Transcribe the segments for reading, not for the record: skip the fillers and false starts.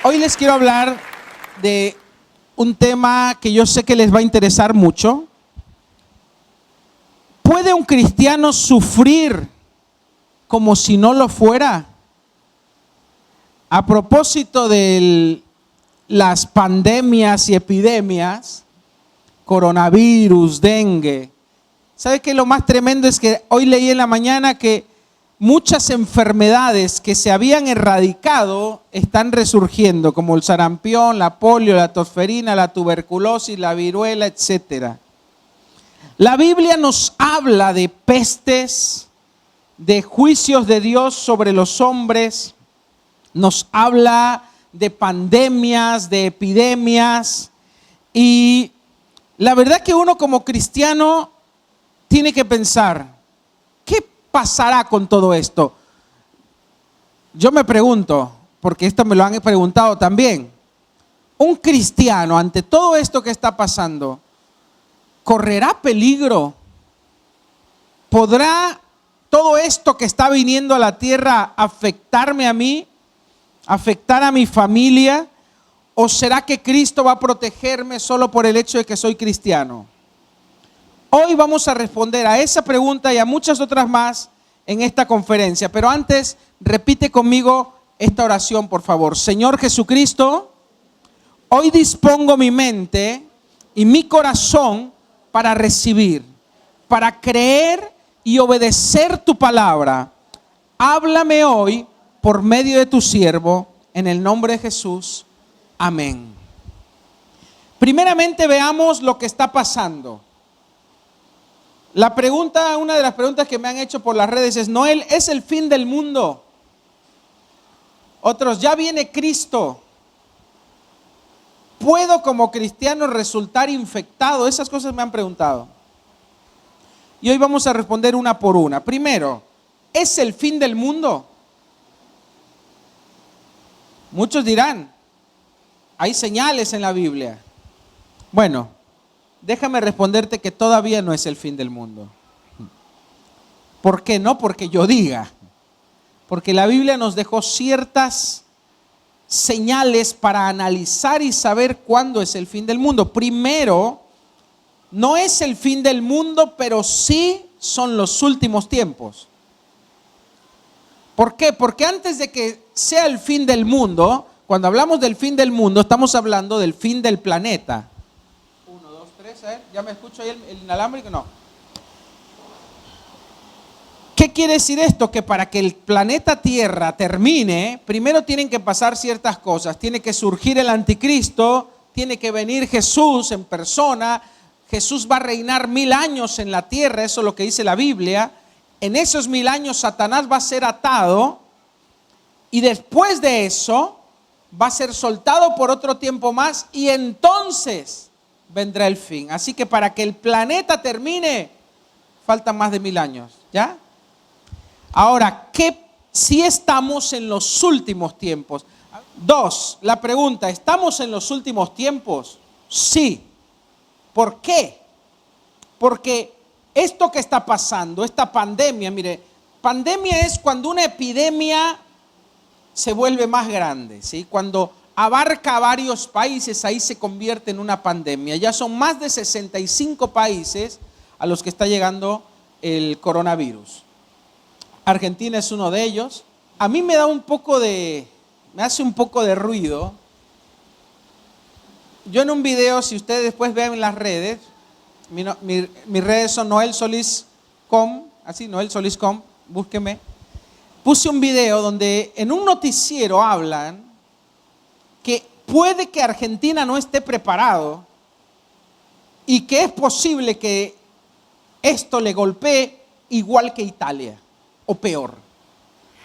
Hoy les quiero hablar de un tema que yo sé que les va a interesar mucho. ¿Puede un cristiano sufrir como si no lo fuera? A propósito de las pandemias y epidemias, coronavirus, dengue. ¿Sabe qué? Lo más tremendo es que hoy leí en la mañana que muchas enfermedades que se habían erradicado están resurgiendo, como el sarampión, la polio, la tosferina, la tuberculosis, la viruela, etc. La Biblia nos habla de pestes, de juicios de Dios sobre los hombres, nos habla de pandemias, de epidemias, y la verdad que uno como cristiano tiene que pensar, ¿qué pasará con todo esto? Yo me pregunto, porque esto me lo han preguntado también, ¿un cristiano ante todo esto que está pasando correrá peligro? ¿Podrá todo esto que está viniendo a la tierra afectarme a mí, afectar a mi familia? ¿O será que Cristo va a protegerme solo por el hecho de que soy cristiano? Hoy vamos a responder a esa pregunta y a muchas otras más en esta conferencia. Pero antes, repite conmigo esta oración, por favor. Señor Jesucristo, hoy dispongo mi mente y mi corazón para recibir, para creer y obedecer tu palabra. Háblame hoy por medio de tu siervo, en el nombre de Jesús. Amén. Primeramente veamos lo que está pasando. La pregunta, una de las preguntas que me han hecho por las redes es: Noel, ¿es el fin del mundo? Otros, ya viene Cristo. ¿Puedo como cristiano resultar infectado? Esas cosas me han preguntado. Y hoy vamos a responder una por una. Primero, ¿es el fin del mundo? Muchos dirán, hay señales en la Biblia. Bueno, déjame responderte que todavía no es el fin del mundo. ¿Por qué no? Porque yo diga. Porque la Biblia nos dejó ciertas señales para analizar y saber cuándo es el fin del mundo. Primero, no es el fin del mundo, pero sí son los últimos tiempos. ¿Por qué? Porque antes de que sea el fin del mundo, cuando hablamos del fin del mundo, estamos hablando del fin del planeta. 1, 2, 3, ¿ya me escucho ahí el inalámbrico? No. ¿Qué quiere decir esto? Que para que el planeta Tierra termine, primero tienen que pasar ciertas cosas. Tiene que surgir el anticristo, tiene que venir Jesús en persona. Jesús va a reinar 1000 años en la tierra, eso es lo que dice la Biblia. En esos 1000 años Satanás va a ser atado y después de eso va a ser soltado por otro tiempo más y entonces vendrá el fin. Así que para que el planeta termine, faltan más de 1000 años, ¿ya? Ahora, si estamos en los últimos tiempos? 2, la pregunta, ¿estamos en los últimos tiempos? Sí. ¿Por qué? Porque esto que está pasando, esta pandemia, mire, pandemia es cuando una epidemia se vuelve más grande, ¿sí? Cuando abarca a varios países, ahí se convierte en una pandemia. Ya son más de 65 países a los que está llegando el coronavirus. Argentina es uno de ellos. A mí me hace un poco de ruido. Yo en un video, si ustedes después ven en las redes, mis redes son noelsolis.com, así, noelsolis.com, búsqueme. Puse un video donde en un noticiero hablan que puede que Argentina no esté preparado y que es posible que esto le golpee igual que Italia o peor.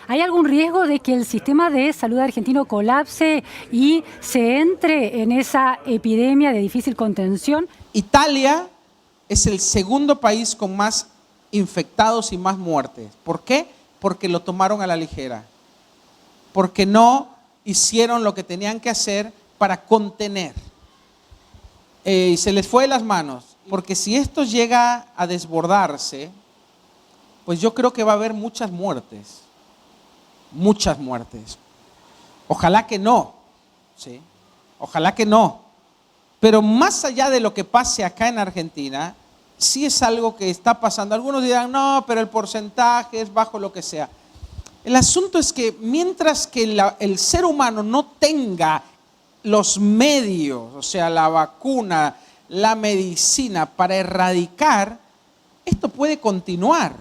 ¿Hay algún riesgo de que el sistema de salud argentino colapse y se entre en esa epidemia de difícil contención? Italia es el segundo país con más infectados y más muertes. ¿Por qué? Porque lo tomaron a la ligera. Porque no hicieron lo que tenían que hacer para contener. Y se les fue de las manos. Porque si esto llega a desbordarse, pues yo creo que va a haber muchas muertes. Muchas muertes. Ojalá que no. ¿sí? Ojalá que no. Pero más allá de lo que pase acá en Argentina, sí es algo que está pasando. Algunos dirán, no, pero el porcentaje es bajo, lo que sea. El asunto es que mientras que el ser humano no tenga los medios, o sea, la vacuna, la medicina para erradicar, esto puede continuar,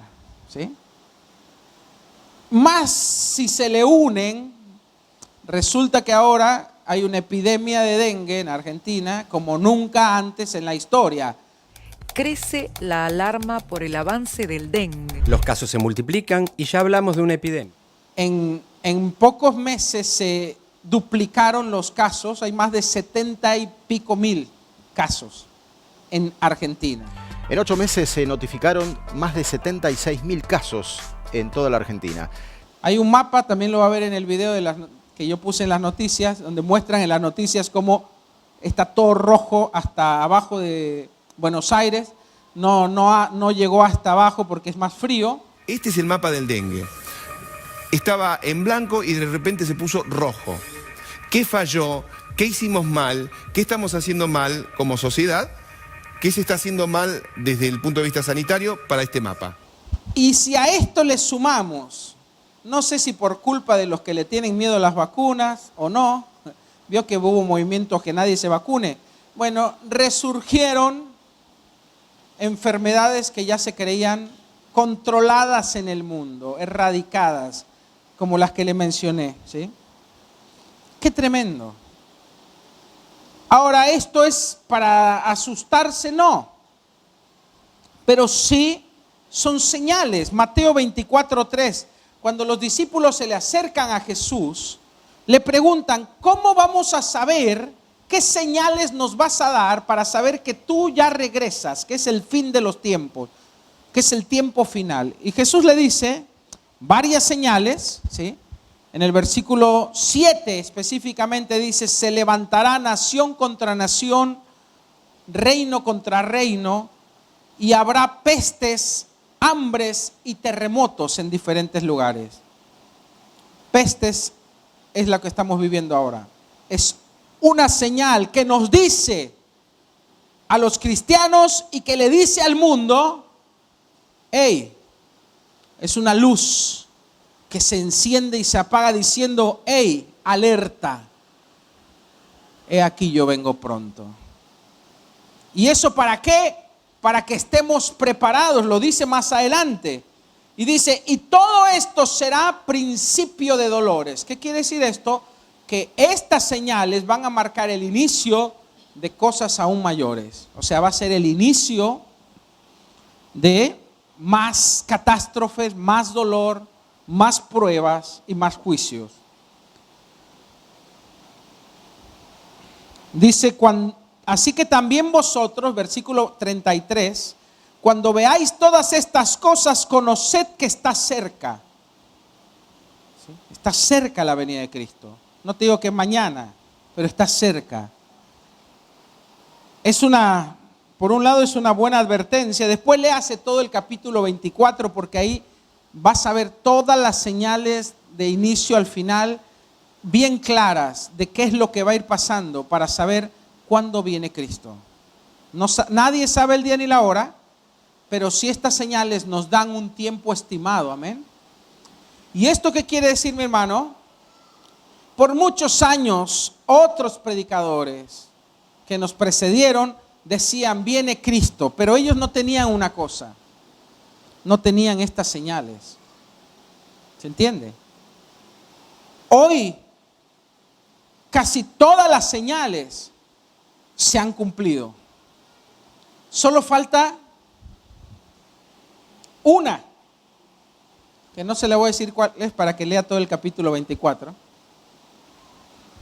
¿sí? Más si se le unen, resulta que ahora hay una epidemia de dengue en Argentina como nunca antes en la historia. Crece la alarma por el avance del dengue. Los casos se multiplican y ya hablamos de una epidemia. En pocos meses se duplicaron los casos, hay más de 70 y pico mil casos en Argentina. En 8 meses se notificaron más de 76.000 casos en toda la Argentina. Hay un mapa, también lo va a ver en el video que yo puse en las noticias, donde muestran en las noticias cómo está todo rojo hasta abajo de Buenos Aires. No llegó hasta abajo porque es más frío. Este es el mapa del dengue. Estaba en blanco y de repente se puso rojo. ¿Qué falló? ¿Qué hicimos mal? ¿Qué estamos haciendo mal como sociedad? ¿Qué se está haciendo mal desde el punto de vista sanitario para este mapa? Y si a esto le sumamos, no sé si por culpa de los que le tienen miedo a las vacunas o no, vio que hubo movimientos que nadie se vacune. Bueno, resurgieron enfermedades que ya se creían controladas en el mundo, erradicadas, como las que le mencioné, ¿sí? ¡Qué tremendo! Ahora, ¿esto es para asustarse? No. Pero sí son señales. Mateo 24:3, cuando los discípulos se le acercan a Jesús, le preguntan, ¿cómo vamos a saber qué señales nos vas a dar para saber que tú ya regresas, que es el fin de los tiempos, que es el tiempo final? Y Jesús le dice varias señales, ¿sí? En el versículo 7 específicamente dice, se levantará nación contra nación, reino contra reino, y habrá pestes, hambres y terremotos en diferentes lugares. Pestes es lo que estamos viviendo ahora. Es una señal que nos dice a los cristianos y que le dice al mundo, hey, es una luz que se enciende y se apaga diciendo, hey, alerta, he aquí yo vengo pronto. ¿Y eso para qué? Para que estemos preparados, lo dice más adelante. Y dice, y todo esto será principio de dolores. ¿Qué quiere decir esto? Que estas señales van a marcar el inicio de cosas aún mayores. O sea, va a ser el inicio de más catástrofes, más dolor, más pruebas y más juicios. Dice, así que también vosotros, versículo 33, cuando veáis todas estas cosas, conoced que está cerca. ¿Sí? Está cerca la venida de Cristo. No te digo que es mañana, pero está cerca. Por un lado es una buena advertencia. Después le hace todo el capítulo 24 porque ahí vas a ver todas las señales de inicio al final bien claras de qué es lo que va a ir pasando para saber cuándo viene Cristo. Nadie sabe el día ni la hora, pero sí estas señales nos dan un tiempo estimado, amén. ¿Y esto qué quiere decir, mi hermano? Por muchos años, otros predicadores que nos precedieron decían, viene Cristo, pero ellos no tenían una cosa, no tenían estas señales. ¿Se entiende? Hoy, casi todas las señales se han cumplido. Solo falta una, que no se le voy a decir cuál es para que lea todo el capítulo 24,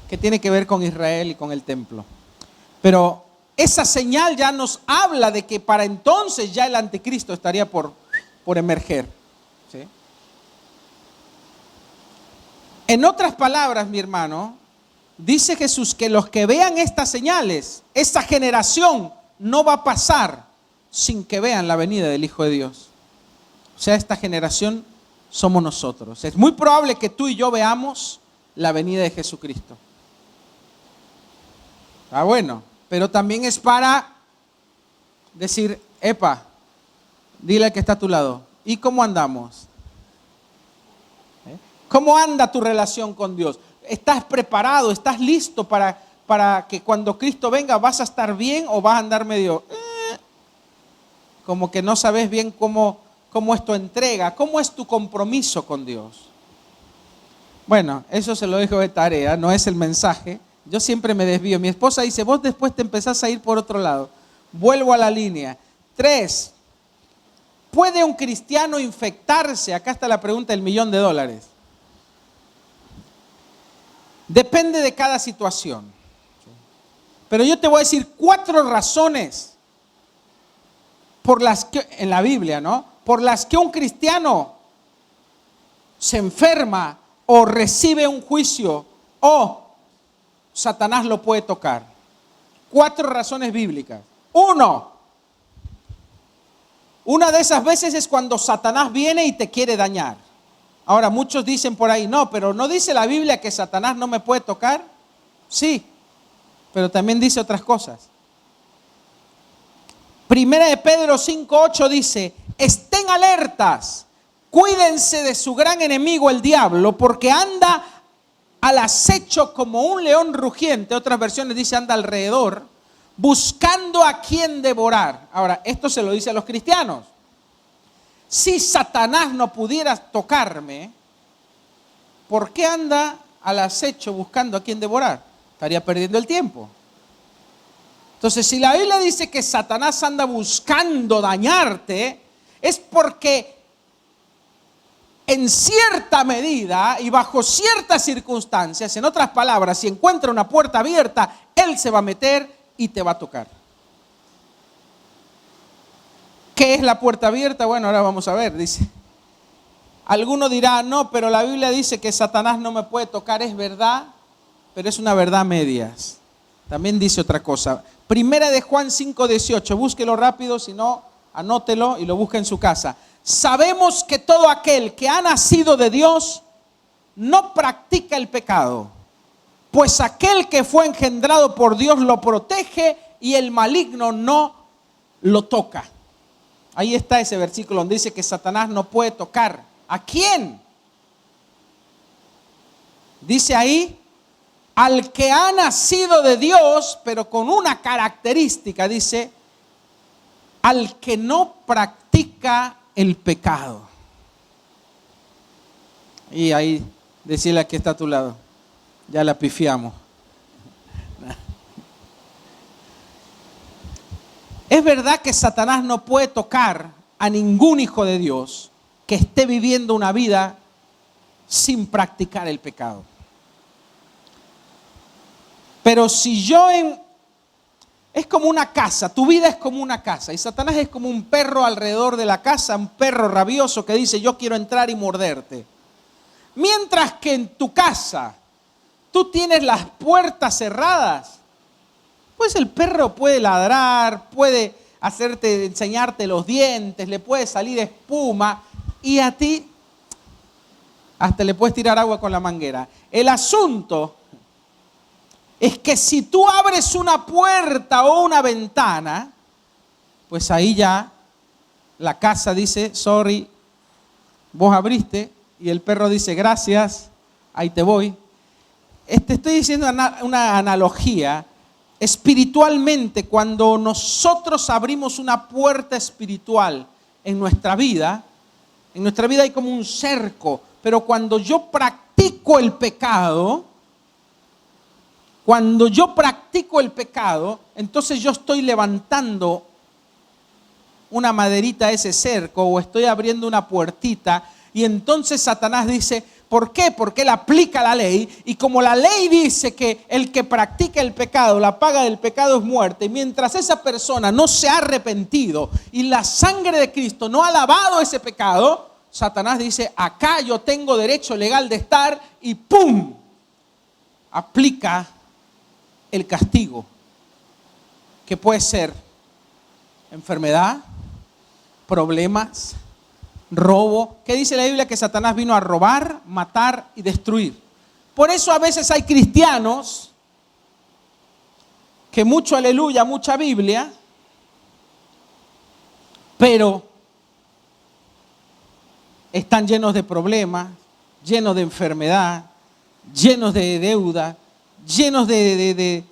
que tiene que ver con Israel y con el templo. Pero esa señal ya nos habla de que para entonces ya el anticristo estaría por emerger. ¿Sí? En otras palabras, mi hermano, dice Jesús que los que vean estas señales, esa generación no va a pasar sin que vean la venida del Hijo de Dios. O sea, esta generación somos nosotros. Es muy probable que tú y yo veamos la venida de Jesucristo. bueno, pero también es para decir, epa, dile al que está a tu lado, ¿y cómo andamos? ¿Cómo anda tu relación con Dios? ¿Estás preparado? ¿Estás listo para que cuando Cristo venga vas a estar bien o vas a andar medio como que no sabes bien cómo es tu entrega? ¿Cómo es tu compromiso con Dios? Bueno, eso se lo dejo de tarea, no es el mensaje. Yo siempre me desvío. Mi esposa dice, vos después te empezás a ir por otro lado. Vuelvo a la línea. 3. ¿Puede un cristiano infectarse? Acá está la pregunta del $1.000.000. Depende de cada situación. Pero yo te voy a decir 4 razones por las que, en la Biblia, ¿no? Por las que un cristiano se enferma o recibe un juicio o Satanás lo puede tocar. 4 razones bíblicas. 1. Una de esas veces es cuando Satanás viene y te quiere dañar. Ahora, muchos dicen por ahí, no, pero ¿no dice la Biblia que Satanás no me puede tocar? Sí, pero también dice otras cosas. Primera de Pedro 5:8 dice, estén alertas, cuídense de su gran enemigo el diablo, porque anda al acecho como un león rugiente. Otras versiones dice anda alrededor, buscando a quien devorar. Ahora, esto se lo dice a los cristianos. Si Satanás no pudiera tocarme, ¿por qué anda al acecho buscando a quien devorar? Estaría perdiendo el tiempo. Entonces, si la Biblia dice que Satanás anda buscando dañarte, es porque en cierta medida y bajo ciertas circunstancias, en otras palabras, si encuentra una puerta abierta, él se va a meter y te va a tocar. ¿Qué es la puerta abierta? Bueno, ahora vamos a ver, dice. Alguno dirá, no, pero la Biblia dice que Satanás no me puede tocar, es verdad, pero es una verdad a medias. También dice otra cosa. Primera de Juan 5:18, búsquelo rápido, si no, anótelo y lo busca en su casa. Sabemos que todo aquel que ha nacido de Dios no practica el pecado, pues aquel que fue engendrado por Dios lo protege y el maligno no lo toca. Ahí está ese versículo donde dice que Satanás no puede tocar. ¿A quién? Dice ahí, al que ha nacido de Dios, pero con una característica, dice, al que no practica el pecado. Y ahí, decirle a que está a tu lado, ya la pifiamos. Es verdad que Satanás no puede tocar a ningún hijo de Dios que esté viviendo una vida sin practicar el pecado. Pero si es como una casa, tu vida es como una casa y Satanás es como un perro alrededor de la casa, un perro rabioso que dice yo quiero entrar y morderte. Mientras que en tu casa tú tienes las puertas cerradas, pues el perro puede ladrar, puede enseñarte los dientes, le puede salir espuma y a ti hasta le puedes tirar agua con la manguera. El asunto es que si tú abres una puerta o una ventana, pues ahí ya la casa dice, sorry, vos abriste, y el perro dice, gracias, ahí te voy. Te estoy diciendo una analogía. Espiritualmente, cuando nosotros abrimos una puerta espiritual en nuestra vida hay como un cerco, pero cuando yo practico el pecado, entonces yo estoy levantando una maderita a ese cerco o estoy abriendo una puertita y entonces Satanás dice, ¿por qué? Porque él aplica la ley y como la ley dice que el que practica el pecado, la paga del pecado es muerte, y mientras esa persona no se ha arrepentido y la sangre de Cristo no ha lavado ese pecado, Satanás dice, acá yo tengo derecho legal de estar y ¡pum! Aplica el castigo, que puede ser enfermedad, problemas, robo. ¿Qué dice la Biblia? Que Satanás vino a robar, matar y destruir. Por eso a veces hay cristianos que mucho aleluya, mucha Biblia, pero están llenos de problemas, llenos de enfermedad, llenos de deuda, llenos de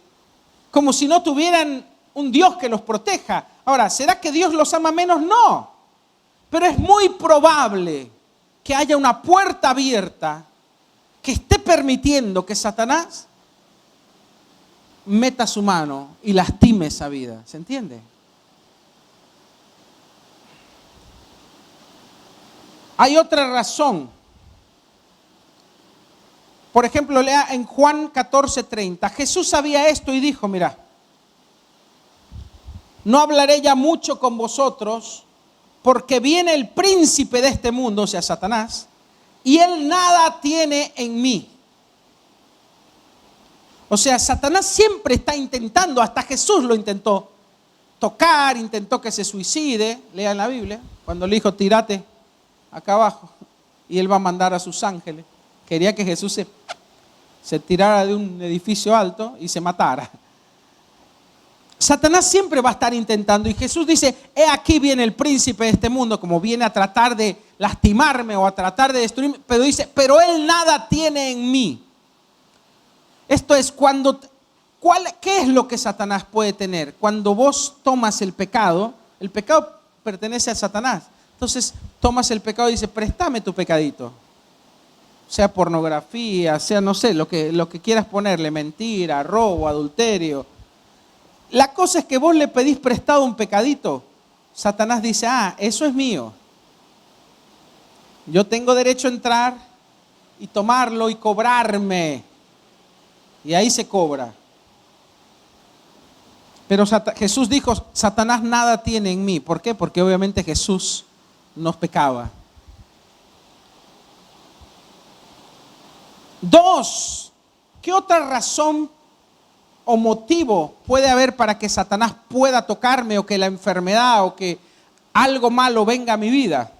como si no tuvieran un Dios que los proteja. Ahora, ¿será que Dios los ama menos? No. Pero es muy probable que haya una puerta abierta que esté permitiendo que Satanás meta su mano y lastime esa vida. ¿Se entiende? Hay otra razón. Por ejemplo, lea en Juan 14:30. Jesús sabía esto y dijo, mira, no hablaré ya mucho con vosotros porque viene el príncipe de este mundo, o sea, Satanás, y él nada tiene en mí. O sea, Satanás siempre está intentando, hasta Jesús lo intentó tocar, intentó que se suicide, lean la Biblia, cuando le dijo, tírate acá abajo, y él va a mandar a sus ángeles. Quería que Jesús se tirara de un edificio alto y se matara. Satanás siempre va a estar intentando, y Jesús dice, he aquí viene el príncipe de este mundo, como viene a tratar de lastimarme o a tratar de destruirme, pero dice, pero él nada tiene en mí. Esto es ¿qué es lo que Satanás puede tener? Cuando vos tomas el pecado pertenece a Satanás. Entonces tomas el pecado y dices, préstame tu pecadito. Sea pornografía, sea no sé, lo que quieras ponerle, mentira, robo, adulterio. La cosa es que vos le pedís prestado un pecadito. Satanás dice, eso es mío. Yo tengo derecho a entrar y tomarlo y cobrarme. Y ahí se cobra. Pero Jesús dijo, Satanás nada tiene en mí. ¿Por qué? Porque obviamente Jesús no pecaba. 2, ¿qué otra razón o motivo puede haber para que Satanás pueda tocarme o que la enfermedad o que algo malo venga a mi vida?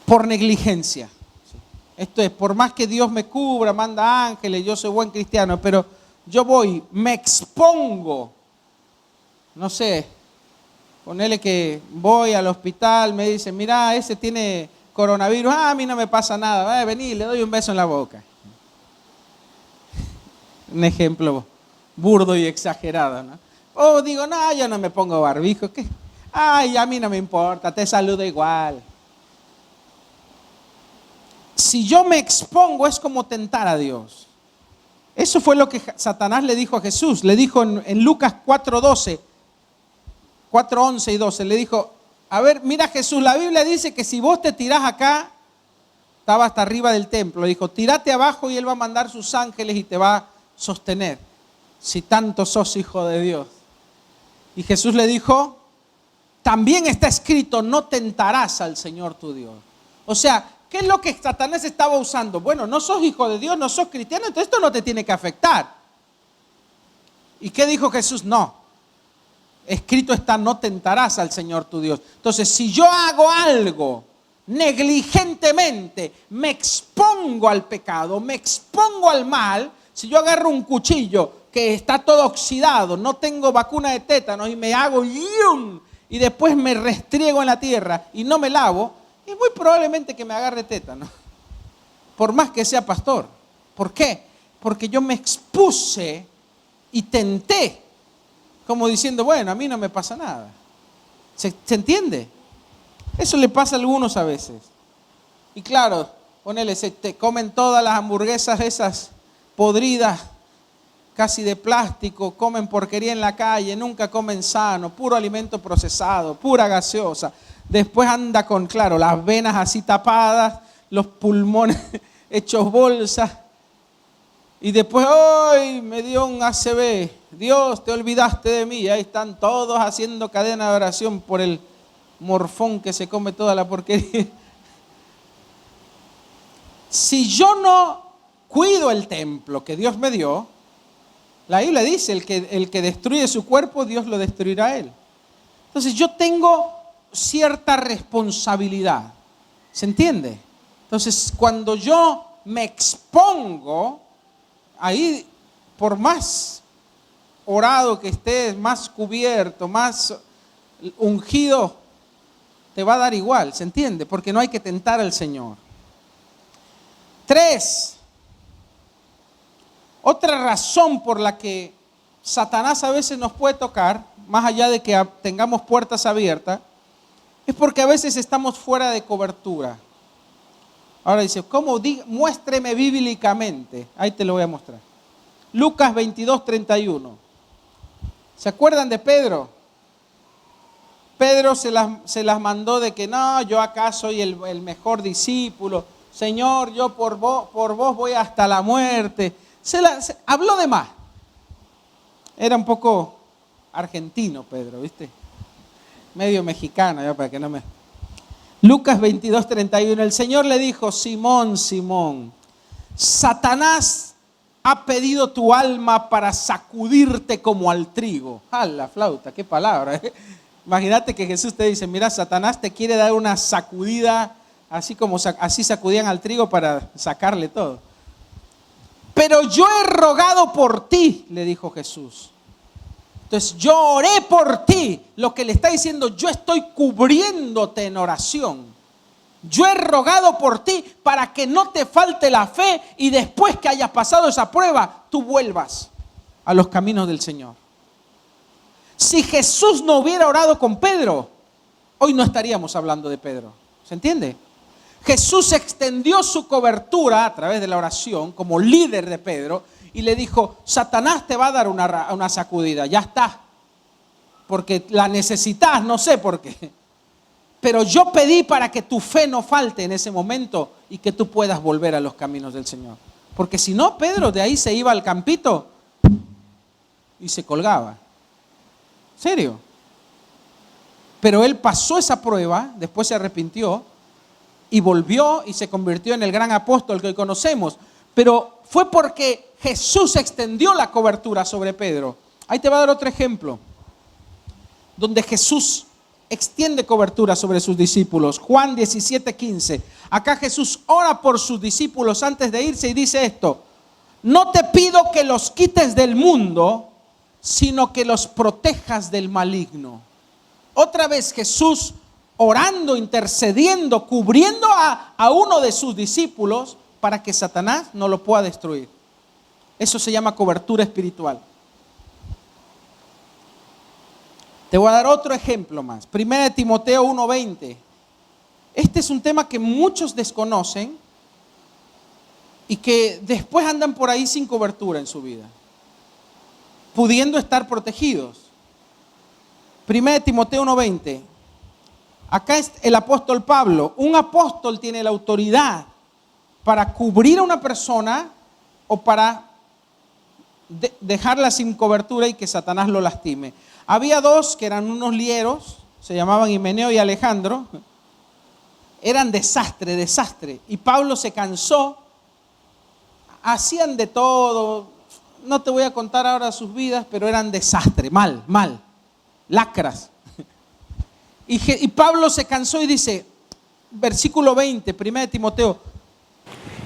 Por negligencia. Esto es, por más que Dios me cubra, manda ángeles, yo soy buen cristiano, pero yo me expongo, no sé, ponele que voy al hospital, me dicen, mira, ese tiene coronavirus, a mí no me pasa nada, vení, le doy un beso en la boca. Un ejemplo burdo y exagerado, ¿no? O digo, no, yo no me pongo barbijo, ¿qué? Ay, a mí no me importa, te saludo igual. Si yo me expongo es como tentar a Dios. Eso fue lo que Satanás le dijo a Jesús. Le dijo en Lucas 4:11 y 12, le dijo, a ver, mira Jesús, la Biblia dice que si vos te tirás acá, estaba hasta arriba del templo, dijo, tírate abajo y él va a mandar sus ángeles y te va a sostener, si tanto sos hijo de Dios. Y Jesús le dijo, también está escrito, no tentarás al Señor tu Dios. O sea, ¿qué es lo que Satanás estaba usando? Bueno, no sos hijo de Dios, no sos cristiano, entonces esto no te tiene que afectar. ¿Y qué dijo Jesús? No. Escrito está, no tentarás al Señor tu Dios. Entonces, si yo hago algo negligentemente, me expongo al pecado, me expongo al mal, si yo agarro un cuchillo que está todo oxidado, no tengo vacuna de tétanos y me hago y después me restriego en la tierra y no me lavo, es muy probablemente que me agarre tétano, por más que sea pastor. ¿Por qué? Porque yo me expuse y tenté, como diciendo, bueno, a mí no me pasa nada. ¿Se entiende? Eso le pasa a algunos a veces. Y claro, ponele, te comen todas las hamburguesas esas podridas, casi de plástico, comen porquería en la calle, nunca comen sano, puro alimento procesado, pura gaseosa. Después anda con, claro, las venas así tapadas, los pulmones hechos bolsas. Y después, ¡ay! Me dio un ACV. Dios, te olvidaste de mí. Y ahí están todos haciendo cadena de oración por el morfón que se come toda la porquería. Si yo no cuido el templo que Dios me dio, la Biblia dice, el que destruye su cuerpo, Dios lo destruirá a él. Entonces yo tengo cierta responsabilidad. ¿Se entiende? Entonces, cuando yo me expongo ahí, por más orado que estés, más cubierto, más ungido, te va a dar igual, ¿se entiende? Porque no hay que tentar al Señor. 3. Otra razón por la que Satanás a veces nos puede tocar, más allá de que tengamos puertas abiertas, es porque a veces estamos fuera de cobertura. Ahora dice, ¿cómo? Muéstreme bíblicamente. Ahí te lo voy a mostrar. Lucas 22:31. ¿Se acuerdan de Pedro? Pedro se las mandó de que no, yo acá soy el mejor discípulo. Señor, yo por vos voy hasta la muerte. Habló de más. Era un poco argentino Pedro, ¿viste? Medio mexicano, ya para que no me... Lucas 22:31, el Señor le dijo, Simón, Simón, Satanás ha pedido tu alma para sacudirte como al trigo. ¡Ah, la flauta! ¡Qué palabra! Imagínate que Jesús te dice, mira, Satanás te quiere dar una sacudida, así como así sacudían al trigo para sacarle todo. Pero yo he rogado por ti, le dijo Jesús. Entonces yo oré por ti. Lo que le está diciendo, yo estoy cubriéndote en oración. Yo he rogado por ti para que no te falte la fe y después que hayas pasado esa prueba, tú vuelvas a los caminos del Señor. Si Jesús no hubiera orado con Pedro, hoy no estaríamos hablando de Pedro. ¿Se entiende? Jesús extendió su cobertura a través de la oración como líder de Pedro y le dijo, Satanás te va a dar una sacudida, ya está, porque la necesitas, no sé por qué. Pero yo pedí para que tu fe no falte en ese momento y que tú puedas volver a los caminos del Señor. Porque si no, Pedro de ahí se iba al campito y se colgaba. ¿Serio? Pero él pasó esa prueba, después se arrepintió y volvió y se convirtió en el gran apóstol que hoy conocemos. Pero fue porque Jesús extendió la cobertura sobre Pedro. Ahí te va a dar otro ejemplo, donde Jesús extiende cobertura sobre sus discípulos. Juan 17:15. Acá Jesús ora por sus discípulos antes de irse y dice esto: no te pido que los quites del mundo, sino que los protejas del maligno. Otra vez Jesús orando, intercediendo, cubriendo a uno de sus discípulos para que Satanás no lo pueda destruir. Eso se llama cobertura espiritual. Te voy a dar otro ejemplo más. 1 Timoteo 1:20. Este es un tema que muchos desconocen y que después andan por ahí sin cobertura en su vida, pudiendo estar protegidos. 1 Timoteo 1:20. Acá es el apóstol Pablo. Un apóstol tiene la autoridad para cubrir a una persona o para dejarla sin cobertura y que Satanás lo lastime. Había dos que eran unos lieros, se llamaban Himeneo y Alejandro. Eran desastre. Y Pablo se cansó. Hacían de todo. No te voy a contar ahora sus vidas, pero eran desastre, mal. Lacras. Y Pablo se cansó y dice, versículo 20, 1 Timoteo,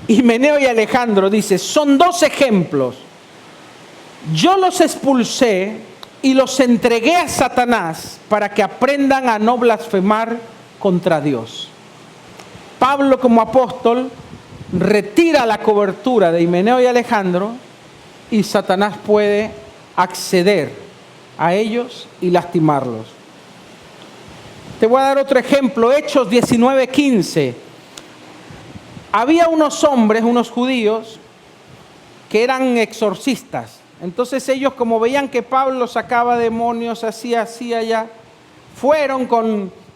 Himeneo y Alejandro, dice, son dos ejemplos. Yo los expulsé y los entregué a Satanás para que aprendan a no blasfemar contra Dios. Pablo como apóstol retira la cobertura de Himeneo y Alejandro y Satanás puede acceder a ellos y lastimarlos. Te voy a dar otro ejemplo, Hechos 19:15. Había unos hombres, unos judíos, que eran exorcistas. Entonces ellos, como veían que Pablo sacaba demonios así, allá,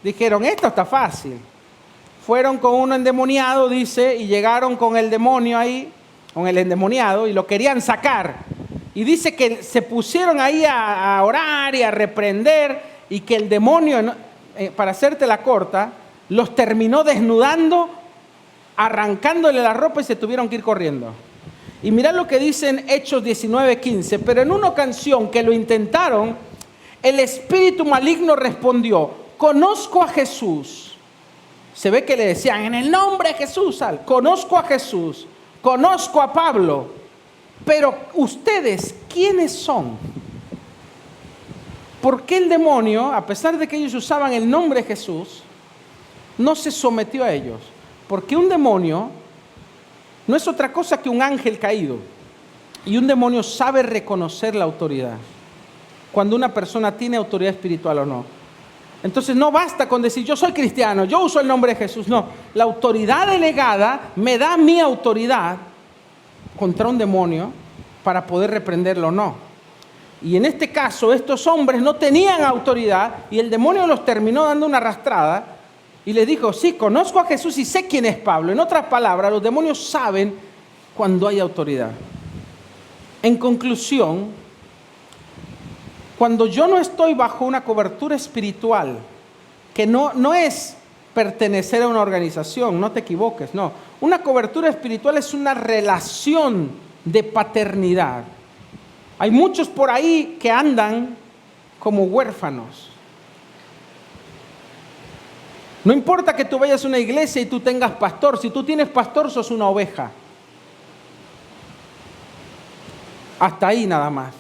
dijeron, esto está fácil. Fueron con uno endemoniado, dice, y llegaron con el demonio ahí, con el endemoniado, y lo querían sacar. Y dice que se pusieron ahí a orar y a reprender, y que el demonio, para hacerte la corta, los terminó desnudando, arrancándole la ropa y se tuvieron que ir corriendo. Y mirá lo que dice en Hechos 19:15. Pero en una ocasión que lo intentaron, el espíritu maligno respondió, conozco a Jesús. Se ve que le decían, en el nombre de Jesús, conozco a Jesús, conozco a Pablo. Pero ustedes, ¿quiénes son? ¿Por qué el demonio, a pesar de que ellos usaban el nombre de Jesús, no se sometió a ellos? Porque un demonio no es otra cosa que un ángel caído. Y un demonio sabe reconocer la autoridad, cuando una persona tiene autoridad espiritual o no. Entonces no basta con decir, yo soy cristiano, yo uso el nombre de Jesús. No, la autoridad delegada me da mi autoridad contra un demonio para poder reprenderlo o no. Y en este caso, estos hombres no tenían autoridad y el demonio los terminó dando una arrastrada y les dijo, sí, conozco a Jesús y sé quién es Pablo. En otras palabras, los demonios saben cuando hay autoridad. En conclusión, cuando yo no estoy bajo una cobertura espiritual, que no es pertenecer a una organización, no te equivoques, no. Una cobertura espiritual es una relación de paternidad. Hay muchos por ahí que andan como huérfanos. No importa que tú vayas a una iglesia y tú tengas pastor, si tú tienes pastor sos una oveja. Hasta ahí nada más.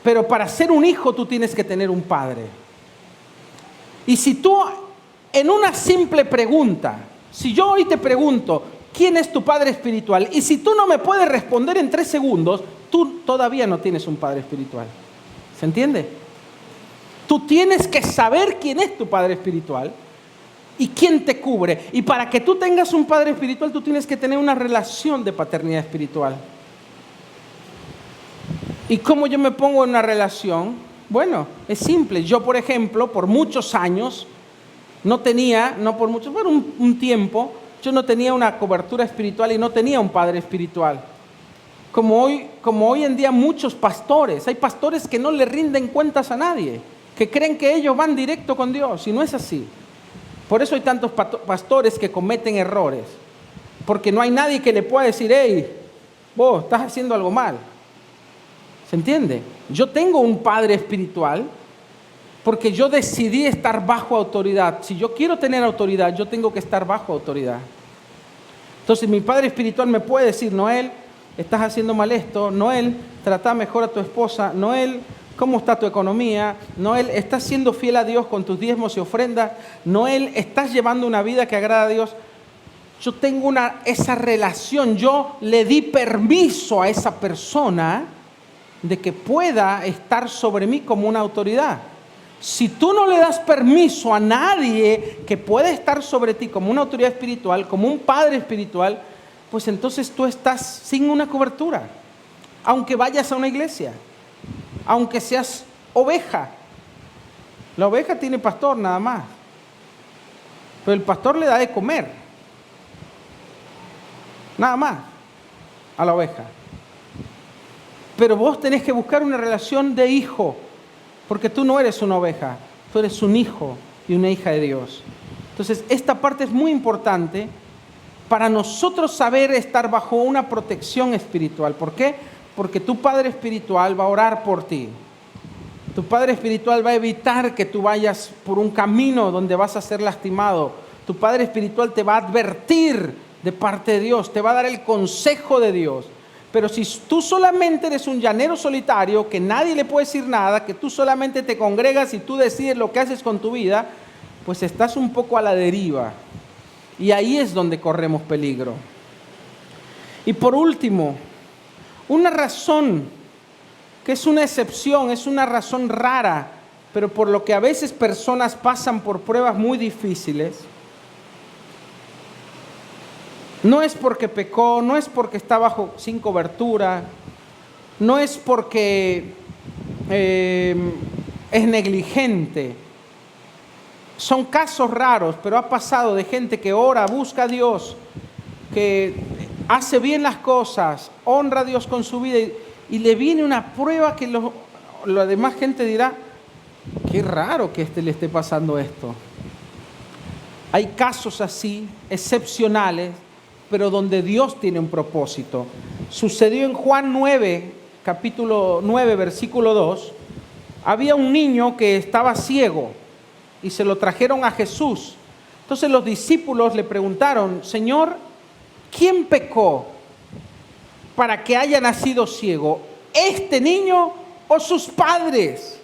Pero para ser un hijo tú tienes que tener un padre. Y si tú, en una simple pregunta, si yo hoy te pregunto, ¿quién es tu padre espiritual? Y si tú no me puedes responder en 3 segundos, tú todavía no tienes un padre espiritual. ¿Se entiende? Tú tienes que saber quién es tu padre espiritual y quién te cubre. Y para que tú tengas un padre espiritual, tú tienes que tener una relación de paternidad espiritual. ¿Y cómo yo me pongo en una relación? Bueno, es simple. Yo, por ejemplo, por muchos años, por un tiempo, yo no tenía una cobertura espiritual y no tenía un padre espiritual. Como hoy en día muchos pastores, hay pastores que no le rinden cuentas a nadie, que creen que ellos van directo con Dios, y no es así. Por eso hay tantos pastores que cometen errores, porque no hay nadie que le pueda decir, hey, vos estás haciendo algo mal. ¿Se entiende? Yo tengo un padre espiritual porque yo decidí estar bajo autoridad. Si yo quiero tener autoridad, yo tengo que estar bajo autoridad. Entonces mi padre espiritual me puede decir, Noel, estás haciendo mal esto. Noel, trata mejor a tu esposa. Noel, ¿cómo está tu economía? Noel, ¿estás siendo fiel a Dios con tus diezmos y ofrendas? Noel, ¿estás llevando una vida que agrada a Dios? Yo tengo esa relación. Yo le di permiso a esa persona de que pueda estar sobre mí como una autoridad. Si tú no le das permiso a nadie que pueda estar sobre ti como una autoridad espiritual, como un padre espiritual, pues entonces tú estás sin una cobertura. Aunque vayas a una iglesia, aunque seas oveja. La oveja tiene pastor nada más, pero el pastor le da de comer, nada más, a la oveja. Pero vos tenés que buscar una relación de hijo, porque tú no eres una oveja, tú eres un hijo y una hija de Dios. Entonces, esta parte es muy importante para nosotros saber estar bajo una protección espiritual. ¿Por qué? Porque tu padre espiritual va a orar por ti. Tu padre espiritual va a evitar que tú vayas por un camino donde vas a ser lastimado. Tu padre espiritual te va a advertir de parte de Dios, te va a dar el consejo de Dios. Pero si tú solamente eres un llanero solitario, que nadie le puede decir nada, que tú solamente te congregas y tú decides lo que haces con tu vida, pues estás un poco a la deriva. Y ahí es donde corremos peligro. Y por último, una razón que es una excepción, es una razón rara, pero por lo que a veces personas pasan por pruebas muy difíciles. No es porque pecó, no es porque está sin cobertura, no es porque es negligente. Son casos raros, pero ha pasado de gente que ora, busca a Dios, que hace bien las cosas, honra a Dios con su vida y le viene una prueba que la demás gente dirá, qué raro que le esté pasando esto. Hay casos así, excepcionales, pero donde Dios tiene un propósito. Sucedió en Juan 9, capítulo 9, versículo 2. Había un niño que estaba ciego y se lo trajeron a Jesús. Entonces los discípulos le preguntaron, Señor, ¿quién pecó? para que haya nacido ciego? ¿Este niño o sus padres?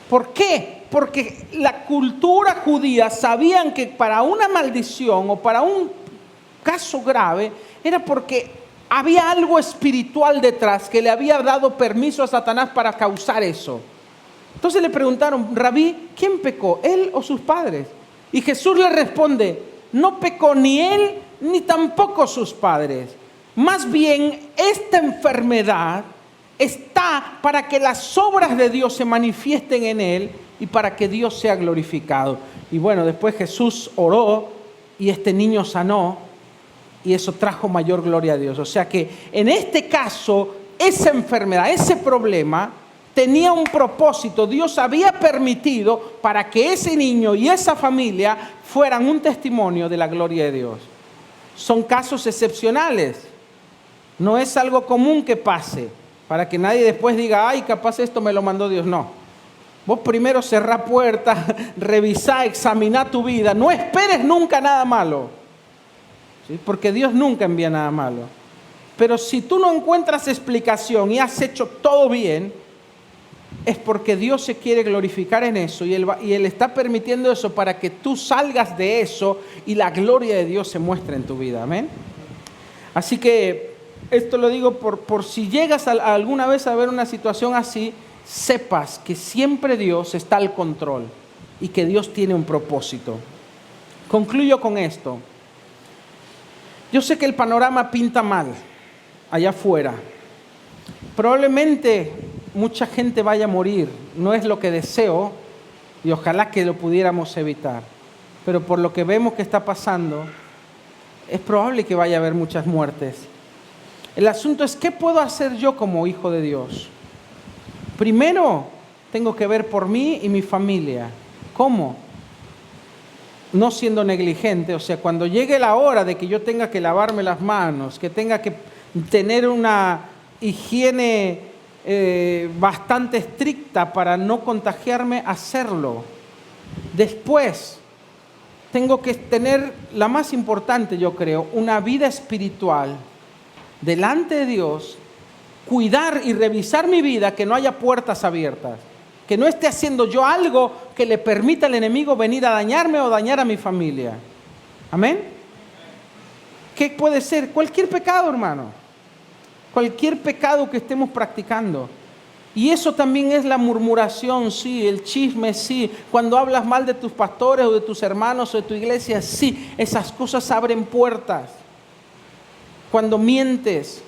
¿Por qué? Porque la cultura judía sabían que para una maldición o para un caso grave era porque había algo espiritual detrás que le había dado permiso a Satanás para causar eso. Entonces le preguntaron, Rabí, ¿quién pecó, él o sus padres? Y Jesús le responde, no pecó ni él ni tampoco sus padres. Más bien, esta enfermedad está para que las obras de Dios se manifiesten en él y para que Dios sea glorificado. Y bueno, después Jesús oró y este niño sanó y eso trajo mayor gloria a Dios. O sea que en este caso, esa enfermedad, ese problema tenía un propósito. Dios había permitido para que ese niño y esa familia fueran un testimonio de la gloria de Dios. Son casos excepcionales. No es algo común que pase, para que nadie después diga, ay, capaz esto me lo mandó Dios. No. Vos primero cerrá puertas, revisá, examiná tu vida. No esperes nunca nada malo, ¿sí? Porque Dios nunca envía nada malo. Pero si tú no encuentras explicación y has hecho todo bien, es porque Dios se quiere glorificar en eso y Él está permitiendo eso para que tú salgas de eso y la gloria de Dios se muestre en tu vida. Amén. Así que esto lo digo por si llegas alguna vez a ver una situación así, sepas que siempre Dios está al control y que Dios tiene un propósito. Concluyo con esto. Yo sé que el panorama pinta mal allá afuera. Probablemente mucha gente vaya a morir. No es lo que deseo y ojalá que lo pudiéramos evitar. Pero por lo que vemos que está pasando, es probable que vaya a haber muchas muertes. El asunto es, ¿qué puedo hacer yo como hijo de Dios? Primero, tengo que ver por mí y mi familia. ¿Cómo? No siendo negligente. O sea, cuando llegue la hora de que yo tenga que lavarme las manos, que tenga que tener una higiene bastante estricta para no contagiarme, hacerlo. Después, tengo que tener, la más importante yo creo, una vida espiritual delante de Dios, cuidar y revisar mi vida, que no haya puertas abiertas, que no esté haciendo yo algo que le permita al enemigo venir a dañarme o dañar a mi familia. Amén. ¿Qué puede ser? Cualquier pecado, hermano. Cualquier pecado que estemos practicando. Y eso también es la murmuración, sí, el chisme, sí. Cuando hablas mal de tus pastores o de tus hermanos o de tu iglesia, sí, esas cosas abren puertas. Cuando mientes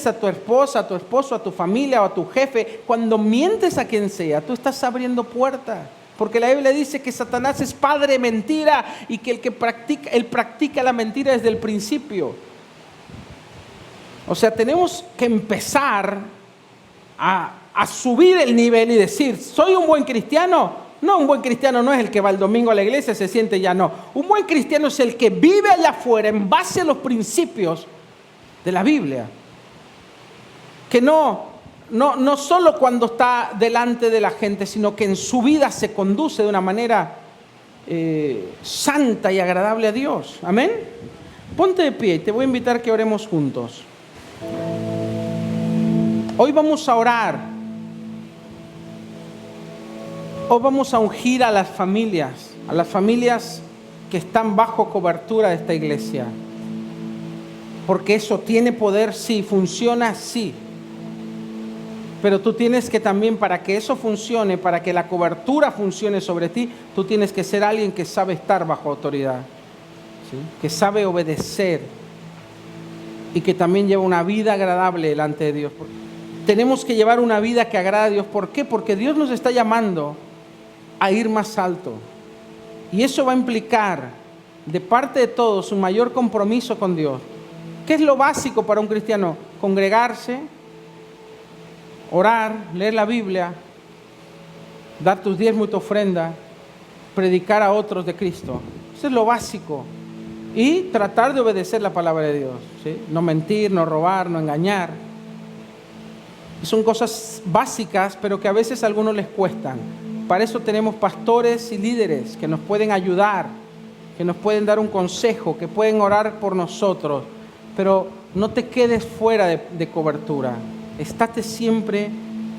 a tu esposa, a tu esposo, a tu familia o a tu jefe, cuando mientes a quien sea, tú estás abriendo puertas. Porque la Biblia dice que Satanás es padre de mentira y que él practica la mentira desde el principio. O sea, tenemos que empezar a subir el nivel y decir, ¿soy un buen cristiano? No, un buen cristiano no es el que va el domingo a la iglesia y se siente ya, no. Un buen cristiano es el que vive allá afuera en base a los principios de la Biblia. Que no solo cuando está delante de la gente, sino que en su vida se conduce de una manera santa y agradable a Dios. Amén. Ponte de pie y te voy a invitar que oremos juntos. Hoy vamos a orar. Hoy vamos a ungir a las familias que están bajo cobertura de esta iglesia. Porque eso tiene poder, sí, funciona, sí. Pero tú tienes que también, para que eso funcione, para que la cobertura funcione sobre ti, tú tienes que ser alguien que sabe estar bajo autoridad, ¿sí? Que sabe obedecer y que también lleva una vida agradable delante de Dios. Tenemos que llevar una vida que agrada a Dios. ¿Por qué? Porque Dios nos está llamando a ir más alto. Y eso va a implicar, de parte de todos, un mayor compromiso con Dios. ¿Qué es lo básico para un cristiano? Congregarse, orar, leer la Biblia, dar tus diezmos y tu ofrenda, predicar a otros de Cristo. Eso es lo básico. Y tratar de obedecer la palabra de Dios, ¿sí? No mentir, no robar, no engañar. Son cosas básicas, pero que a veces a algunos les cuestan. Para eso tenemos pastores y líderes que nos pueden ayudar, que nos pueden dar un consejo, que pueden orar por nosotros. Pero No te quedes fuera de cobertura. Estate siempre,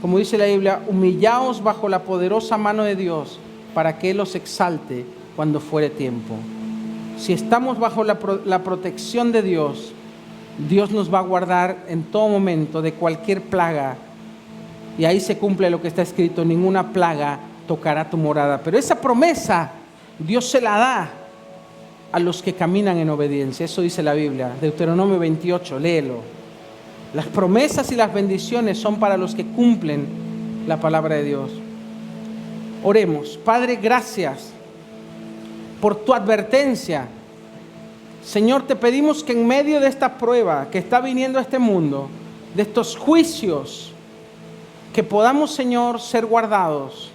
como dice la Biblia, humillaos bajo la poderosa mano de Dios para que Él os exalte cuando fuere tiempo. Si estamos bajo la protección de Dios, Dios nos va a guardar en todo momento de cualquier plaga. Y ahí se cumple lo que está escrito: ninguna plaga tocará tu morada. Pero esa promesa Dios se la da a los que caminan en obediencia. Eso dice la Biblia, Deuteronomio 28, léelo. Las promesas y las bendiciones son para los que cumplen la palabra de Dios. Oremos. Padre, gracias por tu advertencia. Señor, te pedimos que en medio de esta prueba que está viniendo a este mundo, de estos juicios, que podamos, Señor, ser guardados,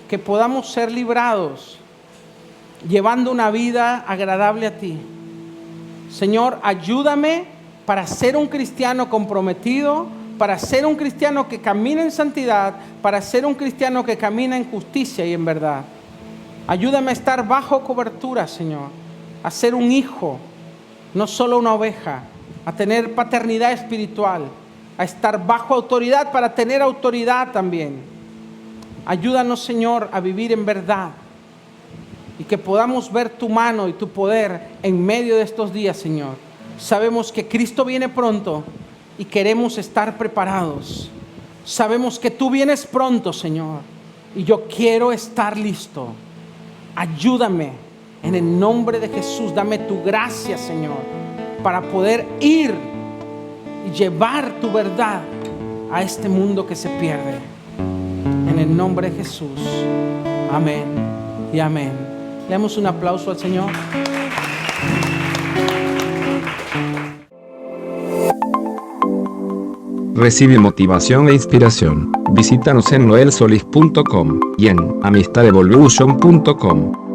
que podamos ser librados, llevando una vida agradable a ti. Señor, ayúdame para ser un cristiano comprometido, para ser un cristiano que camina en santidad, para ser un cristiano que camina en justicia y en verdad. Ayúdame a estar bajo cobertura, Señor, a ser un hijo, no solo una oveja, a tener paternidad espiritual, a estar bajo autoridad para tener autoridad también. Ayúdanos, Señor, a vivir en verdad y que podamos ver tu mano y tu poder en medio de estos días, Señor. Sabemos que Cristo viene pronto y queremos estar preparados. Sabemos que tú vienes pronto, Señor, y yo quiero estar listo. Ayúdame en el nombre de Jesús. Dame tu gracia, Señor, para poder ir y llevar tu verdad a este mundo que se pierde. En el nombre de Jesús. Amén y amén. Le damos un aplauso al Señor. Recibe motivación e inspiración. Visítanos en noelsolis.com y en amistadevolution.com.